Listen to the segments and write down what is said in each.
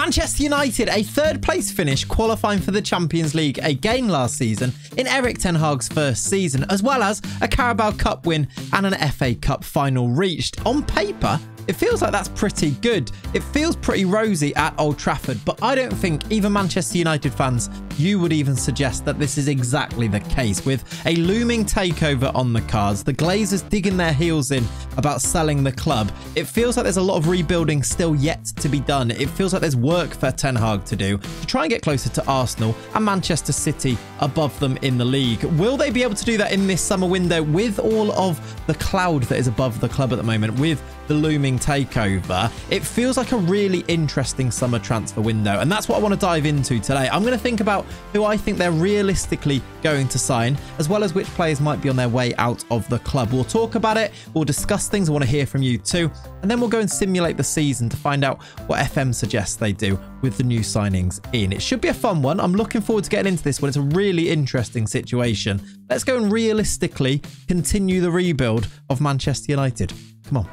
Manchester United, a third place finish qualifying for the Champions League again last season in Erik Ten Hag's first season, as well as a Carabao Cup win and an FA Cup final reached. On paper, it feels like that's pretty good. It feels pretty rosy at Old Trafford, but I don't think even Manchester United fans, you would even suggest that this is exactly the case. With a looming takeover on the cards, the Glazers digging their heels in about selling the club, it feels like there's a lot of rebuilding still yet to be done. It feels like there's work for Ten Hag to do to try and get closer to Arsenal and Manchester City above them in the league. Will they be able to do that in this summer window with all of the cloud that is above the club at the moment, with the looming takeover? It feels like a really interesting summer transfer window, and that's what I want to dive into today. I'm going to think about who I think they're realistically going to sign, as well as which players might be on their way out of the club. We'll talk about it, we'll discuss things, I want to hear from you too, and then we'll go and simulate the season to find out what FM suggests they do with the new signings in. It should be a fun one. I'm looking forward to getting into this one. It's a really interesting situation. Let's go and realistically continue the rebuild of Manchester United. Come on.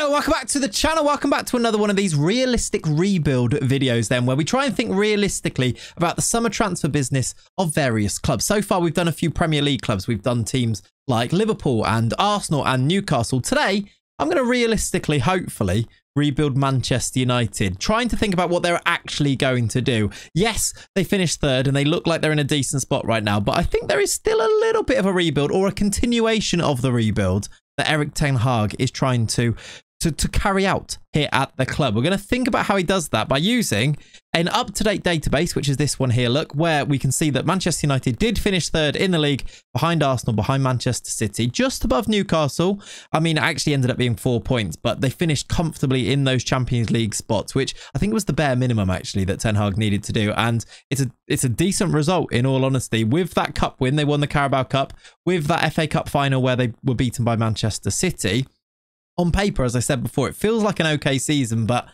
Welcome back to the channel. Welcome back to another one of these realistic rebuild videos then, where we try and think realistically about the summer transfer business of various clubs. So far, we've done a few Premier League clubs. We've done teams like Liverpool and Arsenal and Newcastle. Today, I'm going to realistically, hopefully, rebuild Manchester United, trying to think about what they're actually going to do. Yes, they finished third and they look like they're in a decent spot right now, but I think there is still a little bit of a rebuild, or a continuation of the rebuild, that Erik Ten Hag is trying to carry out here at the club. We're going to think about how he does that by using an up-to-date database, which is this one here, look, where we can see that Manchester United did finish third in the league, behind Arsenal, behind Manchester City, just above Newcastle. I mean, it actually ended up being 4 points, but they finished comfortably in those Champions League spots, which I think was the bare minimum, actually, that Ten Hag needed to do. And it's a decent result, in all honesty. With that cup win, they won the Carabao Cup. With that FA Cup final where they were beaten by Manchester City, on paper, as I said before, it feels like an okay season, but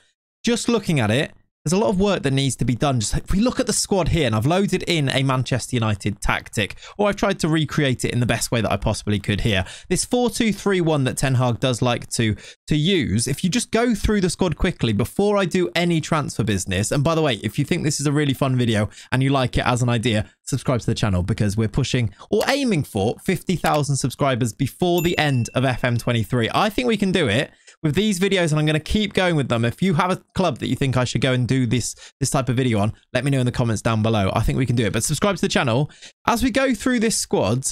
just looking at it, there's a lot of work that needs to be done. Just if we look at the squad here, and I've loaded in a Manchester United tactic, or I've tried to recreate it in the best way that I possibly could here. This 4-2-3-1 that Ten Hag does like to use, if you just go through the squad quickly before I do any transfer business, and by the way, if you think this is a really fun video and you like it as an idea, subscribe to the channel, because we're pushing, or aiming for, 50,000 subscribers before the end of FM23. I think we can do it with these videos, and I'm going to keep going with them. If you have a club that you think I should go and do this type of video on, let me know in the comments down below. I think we can do it, but subscribe to the channel. As we go through this squad,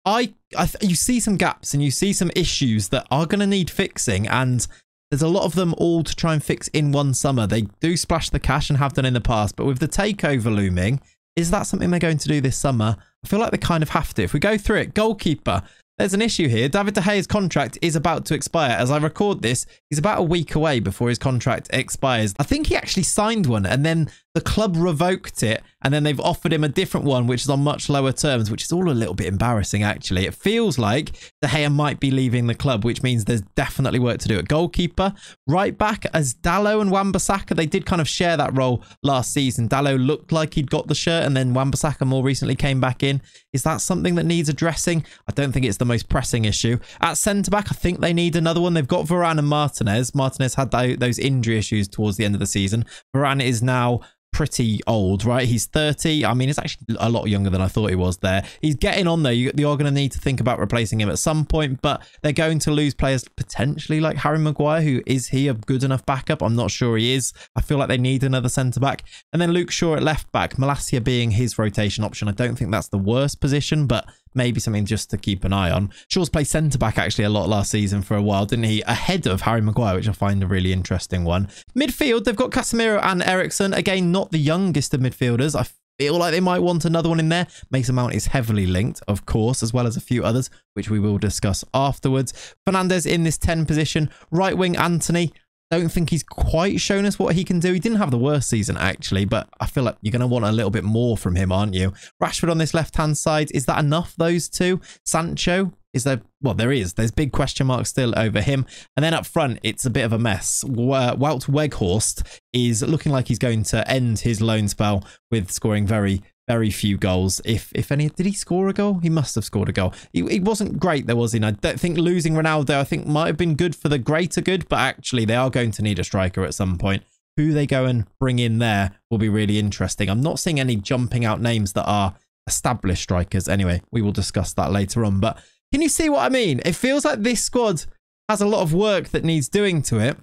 you see some gaps and you see some issues that are going to need fixing, and there's a lot of them all to try and fix in one summer. They do splash the cash and have done in the past, but with the takeover looming, is that something they're going to do this summer? I feel like they kind of have to. If we go through it, goalkeeper, there's an issue here. David De Gea's contract is about to expire. As I record this, he's about a week away before his contract expires. I think he actually signed one, and then the club revoked it, and then they've offered him a different one, which is on much lower terms, which is all a little bit embarrassing, actually. It feels like De Gea might be leaving the club, which means there's definitely work to do at goalkeeper. Right back, as Dalot and Wan-Bissaka, they did kind of share that role last season. Dalot looked like he'd got the shirt, and then Wan-Bissaka more recently came back in. Is that something that needs addressing? I don't think it's the most pressing issue. At centre-back, I think they need another one. They've got Varane and Martinez. Martinez had those injury issues towards the end of the season. Varane is now pretty old, right? He's 30. I mean, it's actually a lot younger than I thought he was there. He's getting on there. You're going to need to think about replacing him at some point, but they're going to lose players potentially like Harry Maguire. Is he a good enough backup? I'm not sure he is. I feel like they need another centre-back. And then Luke Shaw at left-back, Malacia being his rotation option. I don't think that's the worst position, but maybe something just to keep an eye on. Shaw's played centre-back actually a lot last season for a while, didn't he? Ahead of Harry Maguire, which I find a really interesting one. Midfield, they've got Casemiro and Eriksen. Again, not the youngest of midfielders. I feel like they might want another one in there. Mason Mount is heavily linked, of course, as well as a few others, which we will discuss afterwards. Fernandes in this 10 position. Right wing, Anthony. Don't think he's quite shown us what he can do. He didn't have the worst season, actually, but I feel like you're going to want a little bit more from him, aren't you? Rashford on this left-hand side. Is that enough, those two? Sancho? Is there... Well, there is. There's big question marks still over him. And then up front, it's a bit of a mess. Wout Weghorst is looking like he's going to end his loan spell with scoring very, very few goals. If any, did he score a goal? He must have scored a goal. He wasn't great there, was he? And I don't think losing Ronaldo, I think, might have been good for the greater good, but actually they are going to need a striker at some point. Who they go and bring in there will be really interesting. I'm not seeing any jumping out names that are established strikers. Anyway, we will discuss that later on. But can you see what I mean? It feels like this squad has a lot of work that needs doing to it.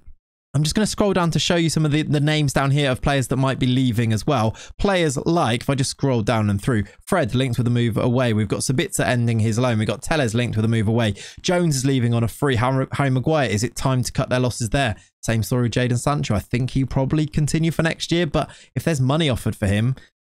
I'm just going to scroll down to show you some of the names down here of players that might be leaving as well. Players like, if I just scroll down and through, Fred linked with a move away. We've got Sabitzer ending his loan. We've got Tellez linked with a move away. Jones is leaving on a free. Harry Maguire, is it time to cut their losses there? Same story with Jadon Sancho. I think he'll probably continue for next year, but if there's money offered for him,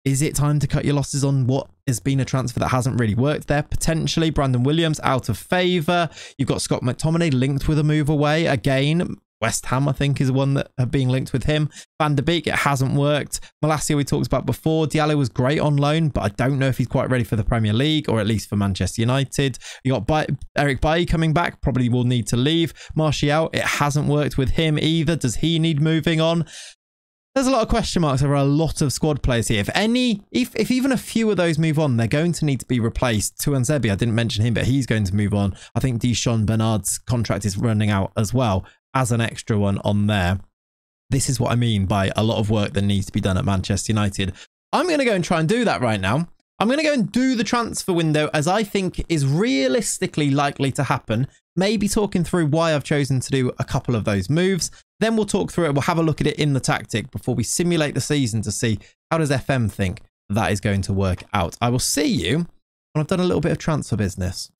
is it time to cut your losses on what has been a transfer that hasn't really worked there? Potentially. Brandon Williams out of favour. You've got Scott McTominay linked with a move away. Again, West Ham, I think, is one that are being linked with him. Van der Beek, it hasn't worked. Malacia, we talked about before. Diallo was great on loan, but I don't know if he's quite ready for the Premier League, or at least for Manchester United. You got Eric Bailly coming back, probably will need to leave. Martial, it hasn't worked with him either. Does he need moving on? There's a lot of question marks over a lot of squad players here. If even a few of those move on, they're going to need to be replaced. Tuanzebe, I didn't mention him, but he's going to move on. I think Deschamps Bernard's contract is running out as well, as an extra one on there. This is what I mean by a lot of work that needs to be done at Manchester United. I'm going to go and try and do that right now. I'm going to go and do the transfer window as I think is realistically likely to happen. Maybe talking through why I've chosen to do a couple of those moves. Then we'll talk through it. We'll have a look at it in the tactic before we simulate the season to see how does FM think that is going to work out. I will see you when I've done a little bit of transfer business.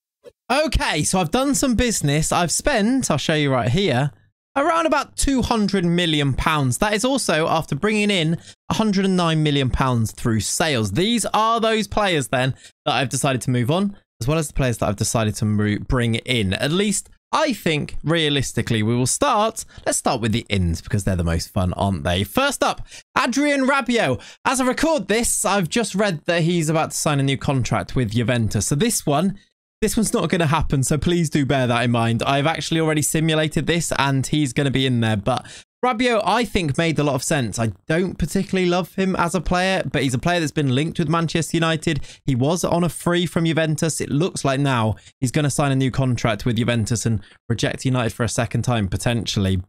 Okay, so I've done some business. I've spent, I'll show you right here, around about £200 million. That is also after bringing in £109 million through sales. These are those players then that I've decided to move on, as well as the players that I've decided to bring in. At least I think realistically we will start. Let's start with the ins because they're the most fun, aren't they? First up, Adrien Rabiot. As I record this, I've just read that he's about to sign a new contract with Juventus. So this one's not going to happen, so please do bear that in mind. I've actually already simulated this and he's going to be in there, but Rabiot, I think, made a lot of sense. I don't particularly love him as a player, but he's a player that's been linked with Manchester United. He was on a free from Juventus. It looks like now he's going to sign a new contract with Juventus and reject United for a second time, potentially.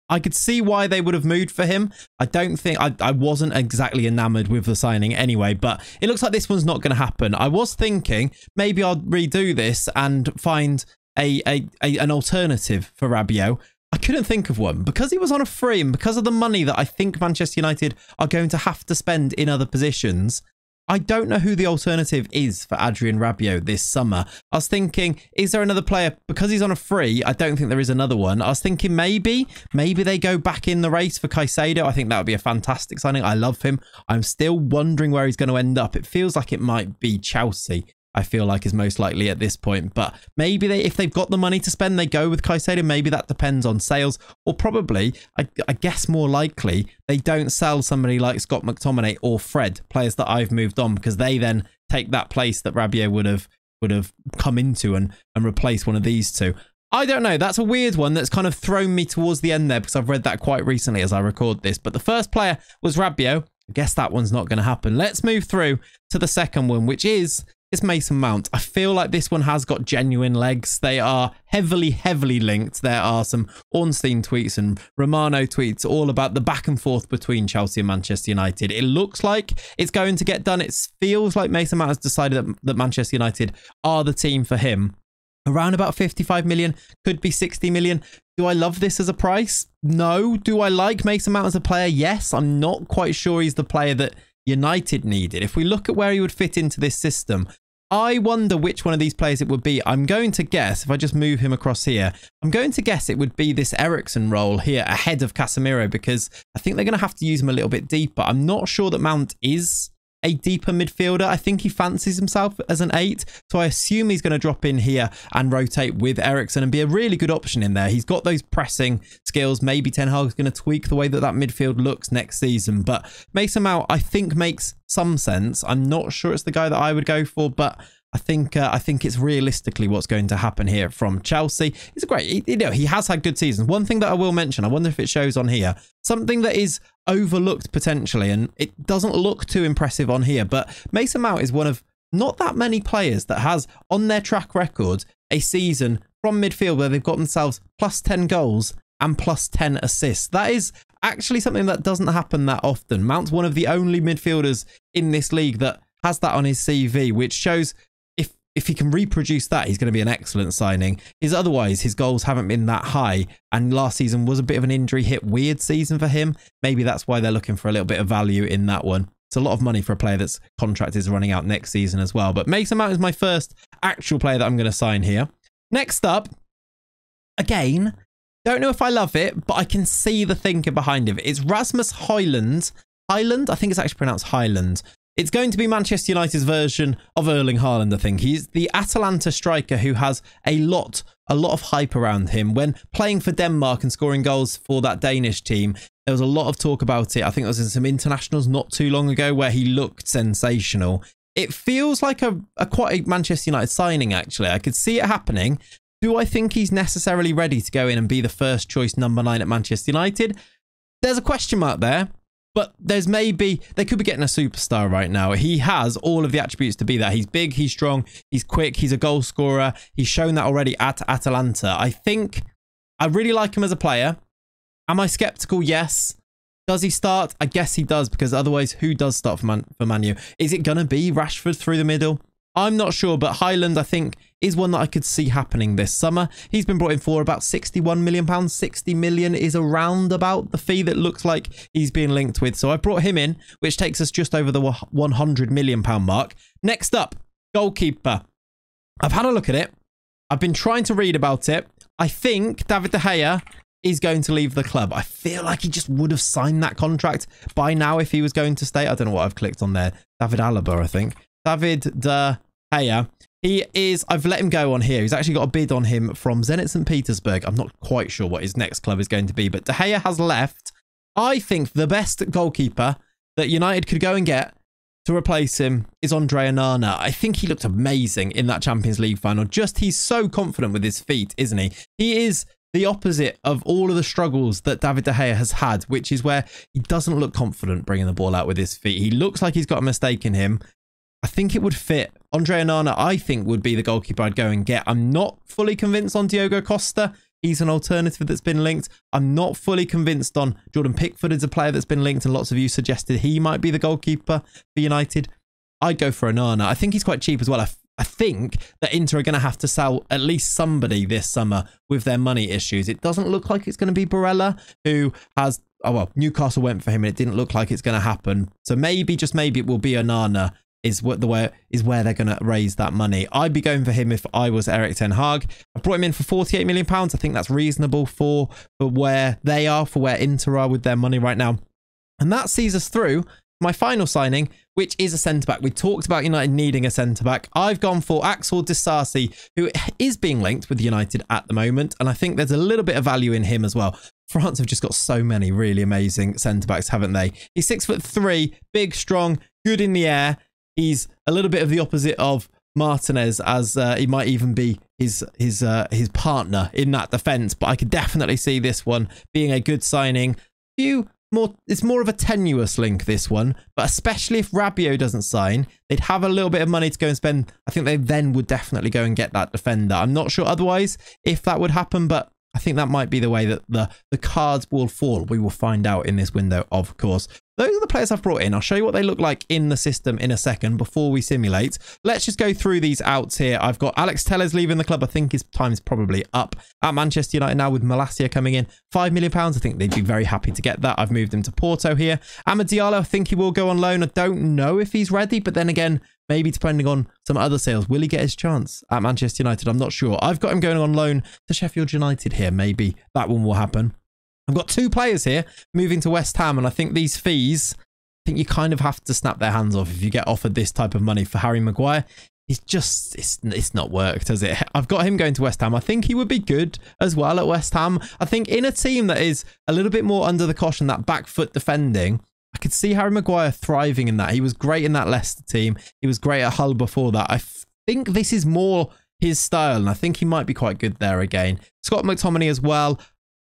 I could see why they would have moved for him. I don't think I wasn't exactly enamored with the signing anyway, but it looks like this one's not going to happen. I was thinking maybe I'll redo this and find an alternative for Rabiot. I couldn't think of one because he was on a free and because of the money that I think Manchester United are going to have to spend in other positions. I don't know who the alternative is for Adrien Rabiot this summer. I was thinking, is there another player? Because he's on a free, I don't think there is another one. I was thinking maybe they go back in the race for Caicedo. I think that would be a fantastic signing. I love him. I'm still wondering where he's going to end up. It feels like it might be Chelsea. I feel like is most likely at this point, but maybe if they've got the money to spend, they go with Caicedo. Maybe that depends on sales, or probably, I guess more likely, they don't sell somebody like Scott McTominay or Fred, players that I've moved on, because they then take that place that Rabiot would have come into and replace one of these two. I don't know. That's a weird one that's kind of thrown me towards the end there because I've read that quite recently as I record this. But the first player was Rabiot. I guess that one's not going to happen. Let's move through to the second one, which is Mason Mount. I feel like this one has got genuine legs. They are heavily linked. There are some Ornstein tweets and Romano tweets all about the back and forth between Chelsea and Manchester United. It looks like it's going to get done. It feels like Mason Mount has decided that Manchester United are the team for him. Around about 55 million, could be 60 million. Do I love this as a price? No. Do I like Mason Mount as a player? Yes. I'm not quite sure he's the player that United needed. If we look at where he would fit into this system, I wonder which one of these players it would be. I'm going to guess, if I just move him across here, I'm going to guess it would be this Eriksen role here ahead of Casemiro, because I think they're going to have to use him a little bit deeper. I'm not sure that Mount is a deeper midfielder. I think he fancies himself as an 8, so I assume he's going to drop in here and rotate with Eriksen and be a really good option in there. He's got those pressing skills. Maybe Ten Hag is going to tweak the way that midfield looks next season, but Mason Mount I think makes some sense. I'm not sure it's the guy that I would go for, but I think it's realistically what's going to happen here from Chelsea. It's a great, he has had good seasons. One thing that I will mention, I wonder if it shows on here, something that is overlooked potentially, and it doesn't look too impressive on here, but Mason Mount is one of not that many players that has on their track record a season from midfield where they've got themselves plus 10 goals and plus 10 assists. That is actually something that doesn't happen that often. Mount's one of the only midfielders in this league that has that on his CV, which shows if he can reproduce that, he's going to be an excellent signing. Otherwise, his goals haven't been that high. And last season was a bit of an injury hit, weird season for him. Maybe that's why they're looking for a little bit of value in that one. It's a lot of money for a player that's contract is running out next season as well. But Mason Mount is my first actual player that I'm going to sign here. Next up, again, don't know if I love it, but I can see the thinking behind it. It's Rasmus Højlund. Højlund? I think it's actually pronounced Highland. It's going to be Manchester United's version of Erling Haaland, I think. He's the Atalanta striker who has a lot of hype around him. When playing for Denmark and scoring goals for that Danish team, there was a lot of talk about it. I think there was in some internationals not too long ago where he looked sensational. It feels like a quite a Manchester United signing, actually. I could see it happening. Do I think he's necessarily ready to go in and be the first choice number 9 at Manchester United? There's a question mark there. But they could be getting a superstar right now. He has all of the attributes to be that. He's big, he's strong, he's quick, he's a goal scorer. He's shown that already at Atalanta. I really like him as a player. Am I skeptical? Yes. Does he start? I guess he does, because otherwise, who does start for Man U? Is it going to be Rashford through the middle? I'm not sure, but Højlund, I think, is one that I could see happening this summer. He's been brought in for about £61 million. 60 million is around about the fee that looks like he's being linked with. So I brought him in, which takes us just over the £100 million mark. Next up, goalkeeper. I've had a look at it. I've been trying to read about it. I think David De Gea is going to leave the club. I feel like he just would have signed that contract by now if he was going to stay. I don't know what I've clicked on there. David Alaba, I think. David De Gea. I've let him go on here. He's actually got a bid on him from Zenit St. Petersburg. I'm not quite sure what his next club is going to be, but De Gea has left. I think the best goalkeeper that United could go and get to replace him is Andre Onana. I think he looked amazing in that Champions League final. He's so confident with his feet, isn't he? He is the opposite of all of the struggles that David De Gea has had, which is where he doesn't look confident bringing the ball out with his feet. He looks like he's got a mistake in him. I think it would fit. Andre Onana, I think, would be the goalkeeper I'd go and get. I'm not fully convinced on Diogo Costa. He's an alternative that's been linked. I'm not fully convinced on Jordan Pickford as a player that's been linked, and lots of you suggested he might be the goalkeeper for United. I'd go for Onana. I think he's quite cheap as well. I think that Inter are going to have to sell at least somebody this summer with their money issues. It doesn't look like it's going to be Barella, who has... Oh, well, Newcastle went for him, and it didn't look like it's going to happen. So maybe, just maybe, it will be Onana is where they're going to raise that money. I'd be going for him if I was Erik Ten Hag. I brought him in for £48 million. I think that's reasonable for where they are, for where Inter are with their money right now. And that sees us through my final signing, which is a centre-back. We talked about United needing a centre-back. I've gone for Axel Disasi, who is being linked with United at the moment, and I think there's a little bit of value in him as well. France have just got so many really amazing centre-backs, haven't they? He's 6'3", big, strong, good in the air. He's a little bit of the opposite of Martinez, as he might even be his partner in that defence. But I could definitely see this one being a good signing. It's more of a tenuous link, this one. But especially if Rabiot doesn't sign, they'd have a little bit of money to go and spend. I think they then would definitely go and get that defender. I'm not sure otherwise if that would happen, but I think that might be the way that the cards will fall. We will find out in this window, of course. Those are the players I've brought in. I'll show you what they look like in the system in a second before we simulate. Let's just go through these outs here. I've got Alex Telles leaving the club. I think his time's probably up at Manchester United now with Malacia coming in. £5 million. I think they'd be very happy to get that. I've moved him to Porto here. Amad Diallo, I think he will go on loan. I don't know if he's ready, but then again, maybe depending on some other sales, will he get his chance at Manchester United? I'm not sure. I've got him going on loan to Sheffield United here. Maybe that one will happen. I've got two players here moving to West Ham, and I think these fees, I think you kind of have to snap their hands off if you get offered this type of money for Harry Maguire. It's not worked, has it? I've got him going to West Ham. I think he would be good as well at West Ham. I think in a team that is a little bit more under the caution, that back foot defending, I could see Harry Maguire thriving in that. He was great in that Leicester team. He was great at Hull before that. I think this is more his style, and I think he might be quite good there again. Scott McTominay as well. I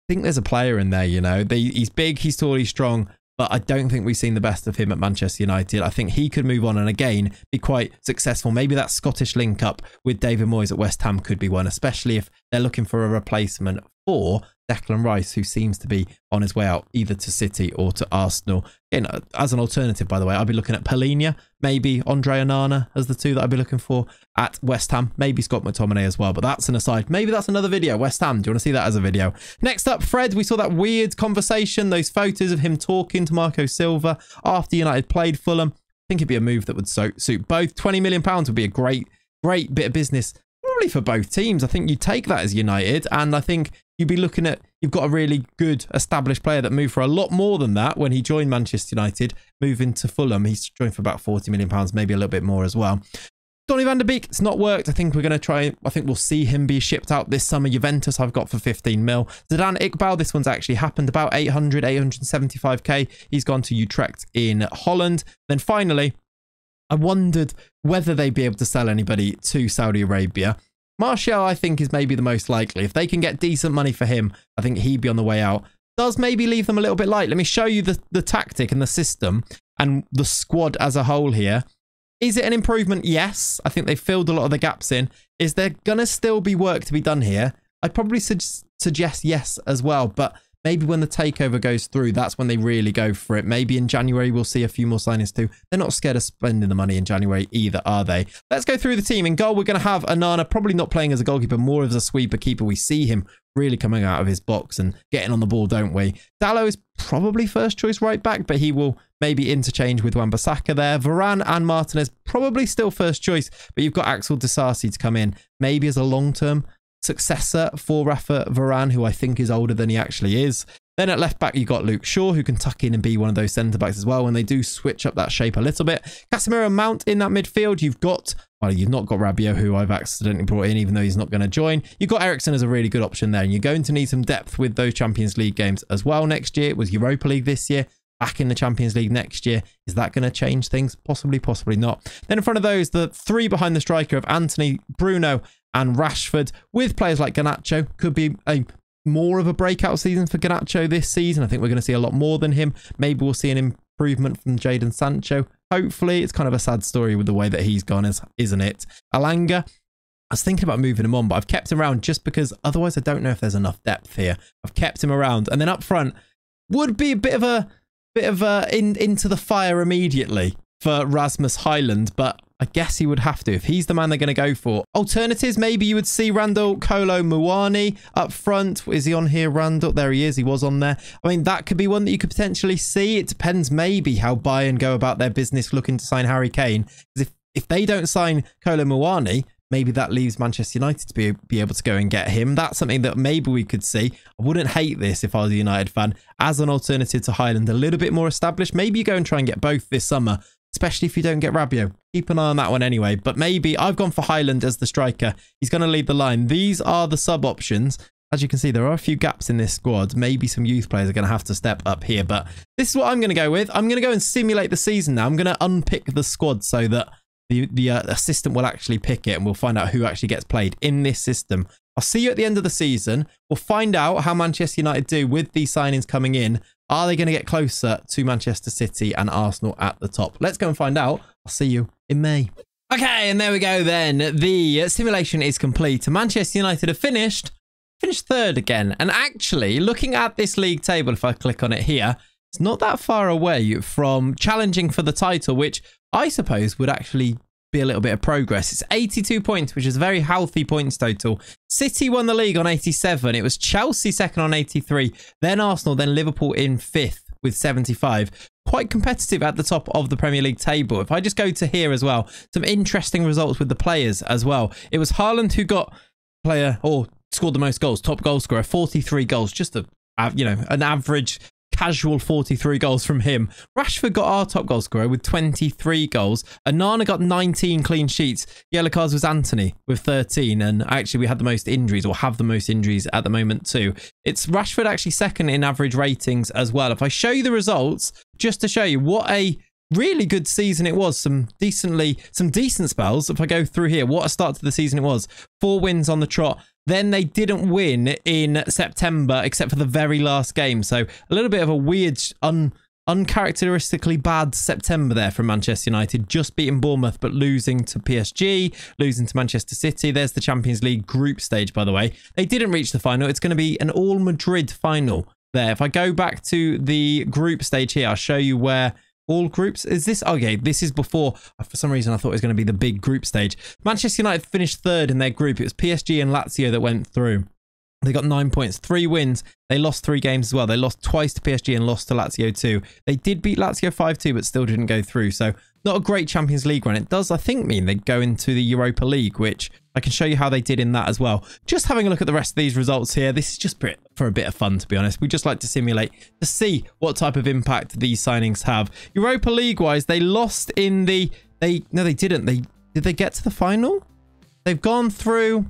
think there's a player in there, you know. He's big, he's tall, he's strong, but I don't think we've seen the best of him at Manchester United. I think he could move on and again be quite successful. Maybe that Scottish link up with David Moyes at West Ham could be one, especially if they're looking for a replacement for Declan Rice, who seems to be on his way out either to City or to Arsenal. As an alternative, by the way, I'll be looking at Palhinha, maybe Andre Onana as the two that I'd be looking for at West Ham. Maybe Scott McTominay as well, but that's an aside. Maybe that's another video. West Ham, do you want to see that as a video? Next up, Fred, we saw that weird conversation, those photos of him talking to Marco Silva after United played Fulham. I think it'd be a move that would suit both. £20 million would be a great bit of business, probably for both teams. I think you take that as United, and I think you'd be looking at, you've got a really good established player that moved for a lot more than that when he joined Manchester United, moving to Fulham. He's joined for about £40 million, maybe a little bit more as well. Donny van de Beek, it's not worked. I think we're going to try, I think we'll see him be shipped out this summer. Juventus I've got for 15 mil. Zidane Iqbal, this one's actually happened, about 875k. He's gone to Utrecht in Holland. Then finally, I wondered whether they'd be able to sell anybody to Saudi Arabia. Martial, I think, is maybe the most likely. If they can get decent money for him, I think he'd be on the way out. Does maybe leave them a little bit light. Let me show you the tactic and the system and the squad as a whole here. Is it an improvement? Yes. I think they filled a lot of the gaps in. Is there going to still be work to be done here? I'd probably suggest yes as well, but maybe when the takeover goes through, that's when they really go for it. Maybe in January, we'll see a few more signings too. They're not scared of spending the money in January either, are they? Let's go through the team. In goal, we're going to have Onana, probably not playing as a goalkeeper, more as a sweeper keeper. We see him really coming out of his box and getting on the ball, don't we? Dalot is probably first choice right back, but he will maybe interchange with Wan-Bissaka there. Varane and Martinez, probably still first choice, but you've got Axel Disasi to come in, maybe as a long-term successor for Rafa Varane, who I think is older than he actually is. Then at left back, you've got Luke Shaw, who can tuck in and be one of those centre backs as well when they do switch up that shape a little bit. Casemiro and Mount in that midfield. You've not got Rabiot, who I've accidentally brought in, even though he's not going to join. You've got Eriksen as a really good option there, and you're going to need some depth with those Champions League games as well next year. It was Europa League this year, back in the Champions League next year. Is that going to change things? Possibly, possibly not. Then in front of those, the three behind the striker of Anthony, Bruno and Rashford, with players like Garnacho. Could be more of a breakout season for Garnacho this season. I think we're going to see a lot more than him. Maybe we'll see an improvement from Jadon Sancho. Hopefully. It's kind of a sad story with the way that he's gone, isn't it? Alanga, I was thinking about moving him on, but I've kept him around just because otherwise I don't know if there's enough depth here. I've kept him around. And then up front would be a bit of a into the fire immediately for Rasmus Højlund, but I guess he would have to if he's the man they're going to go for. Alternatives, maybe you would see Randall Kolo Muani up front. Is he on here, Randall? There he is. He was on there. I mean, that could be one that you could potentially see. It depends maybe how Bayern go about their business looking to sign Harry Kane. Because if they don't sign Kolo Muani, maybe that leaves Manchester United to be able to go and get him. That's something that maybe we could see. I wouldn't hate this if I was a United fan. As an alternative to Højlund, a little bit more established. Maybe you go and try and get both this summer, especially if you don't get Rabiot. Keep an eye on that one anyway. But maybe I've gone for Højlund as the striker. He's going to lead the line. These are the sub options. As you can see, there are a few gaps in this squad. Maybe some youth players are going to have to step up here. But this is what I'm going to go with. I'm going to go and simulate the season now. I'm going to unpick the squad so that the assistant will actually pick it and we'll find out who actually gets played in this system. I'll see you at the end of the season. We'll find out how Manchester United do with these signings coming in. Are they going to get closer to Manchester City and Arsenal at the top? Let's go and find out. I'll see you in May. Okay, and there we go then. The simulation is complete. Manchester United have finished third again. And actually, looking at this league table, if I click on it here, it's not that far away from challenging for the title, which I suppose would actually be a little bit of progress. It's 82 points, which is a very healthy points total. City won the league on 87. It was Chelsea second on 83. Then Arsenal, then Liverpool in fifth with 75. Quite competitive at the top of the Premier League table. If I just go to here as well, some interesting results with the players as well. It was Haaland who got scored the most goals, top goal scorer, 43 goals. Just an average casual 43 goals from him. Rashford got our top goal scorer with 23 goals. Onana got 19 clean sheets. Yellow cards was Anthony with 13. And actually we had the most injuries, or have the most injuries at the moment too. It's Rashford actually second in average ratings as well. If I show you the results, just to show you what a really good season it was. Some decent spells. If I go through here, what a start to the season it was. 4 wins on the trot. Then they didn't win in September, except for the very last game. So a little bit of a weird, uncharacteristically bad September there from Manchester United. Just beating Bournemouth, but losing to PSG, losing to Manchester City. There's the Champions League group stage, by the way. They didn't reach the final. It's going to be an all-Madrid final there. If I go back to the group stage here, I'll show you where all groups is this. Okay, this is before. For some reason I thought it was going to be the big group stage. Manchester United finished 3rd in their group. It was PSG and Lazio that went through. They got 9 points, 3 wins. They lost 3 games as well. They lost twice to PSG and lost to Lazio too. They did beat Lazio 5-2, but still didn't go through. So not a great Champions League run. It does, I think, mean they go into the Europa League, which I can show you how they did in that as well. Just having a look at the rest of these results here. This is just for a bit of fun, to be honest. We just like to simulate to see what type of impact these signings have. Europa League wise, they lost in the... No, they didn't. Did they get to the final? They've gone through...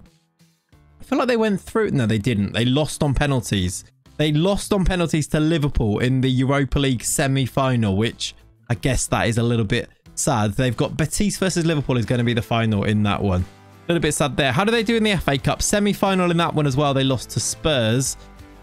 I feel like they went through. No, they didn't. They lost on penalties. They lost on penalties to Liverpool in the Europa League semi-final, which I guess that is a little bit sad. They've got Betis versus Liverpool is going to be the final in that one. A little bit sad there. How do they do in the FA Cup? Semi-final in that one as well. They lost to Spurs.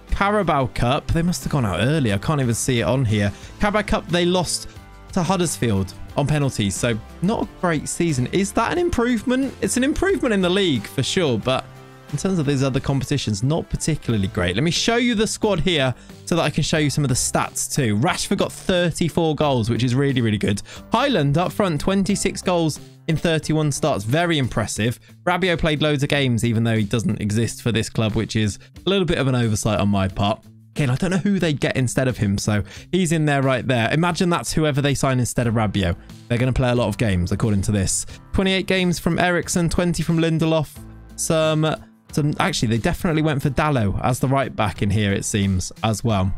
Carabao Cup. They must have gone out early. I can't even see it on here. Carabao Cup, they lost to Huddersfield on penalties. So not a great season. Is that an improvement? It's an improvement in the league for sure, but in terms of these other competitions, not particularly great. Let me show you the squad here so that I can show you some of the stats too. Rashford got 34 goals, which is really, really good. Highland up front, 26 goals in 31 starts. Very impressive. Rabiot played loads of games, even though he doesn't exist for this club, which is a little bit of an oversight on my part. Again, I don't know who they get instead of him, so he's in there right there. Imagine that's whoever they sign instead of Rabiot. They're going to play a lot of games, according to this. 28 games from Ericsson, 20 from Lindelof. Actually, they definitely went for Dalot as the right back in here, it seems, as well.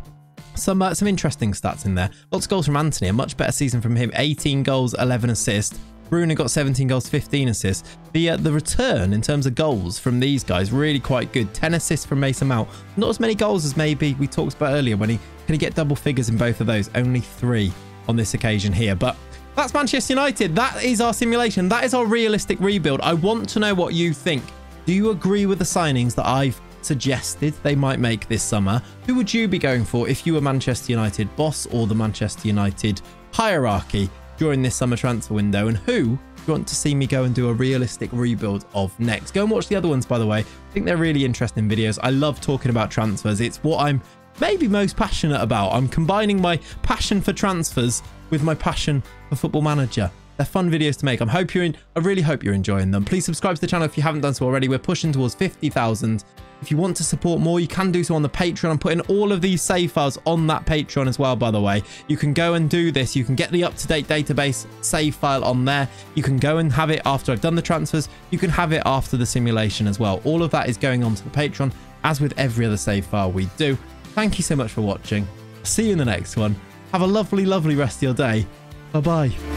Some interesting stats in there. Lots of goals from Anthony. A much better season from him. 18 goals, 11 assists. Bruno got 17 goals, 15 assists. The return in terms of goals from these guys, really quite good. 10 assists from Mason Mount. Not as many goals as maybe we talked about earlier. Can he get double figures in both of those? Only 3 on this occasion here. But that's Manchester United. That is our simulation. That is our realistic rebuild. I want to know what you think. Do you agree with the signings that I've suggested they might make this summer? Who would you be going for if you were Manchester United boss or the Manchester United hierarchy during this summer transfer window? And who do you want to see me go and do a realistic rebuild of next? Go and watch the other ones, by the way. I think they're really interesting videos. I love talking about transfers. It's what I'm maybe most passionate about. I'm combining my passion for transfers with my passion for Football Manager. They're fun videos to make. I really hope you're enjoying them. Please subscribe to the channel if you haven't done so already. We're pushing towards 50,000. If you want to support more, you can do so on the Patreon. I'm putting all of these save files on that Patreon as well, by the way. You can go and do this. You can get the up-to-date database save file on there. You can go and have it after I've done the transfers. You can have it after the simulation as well. All of that is going on to the Patreon, as with every other save file we do. Thank you so much for watching. See you in the next one. Have a lovely, lovely rest of your day. Bye-bye.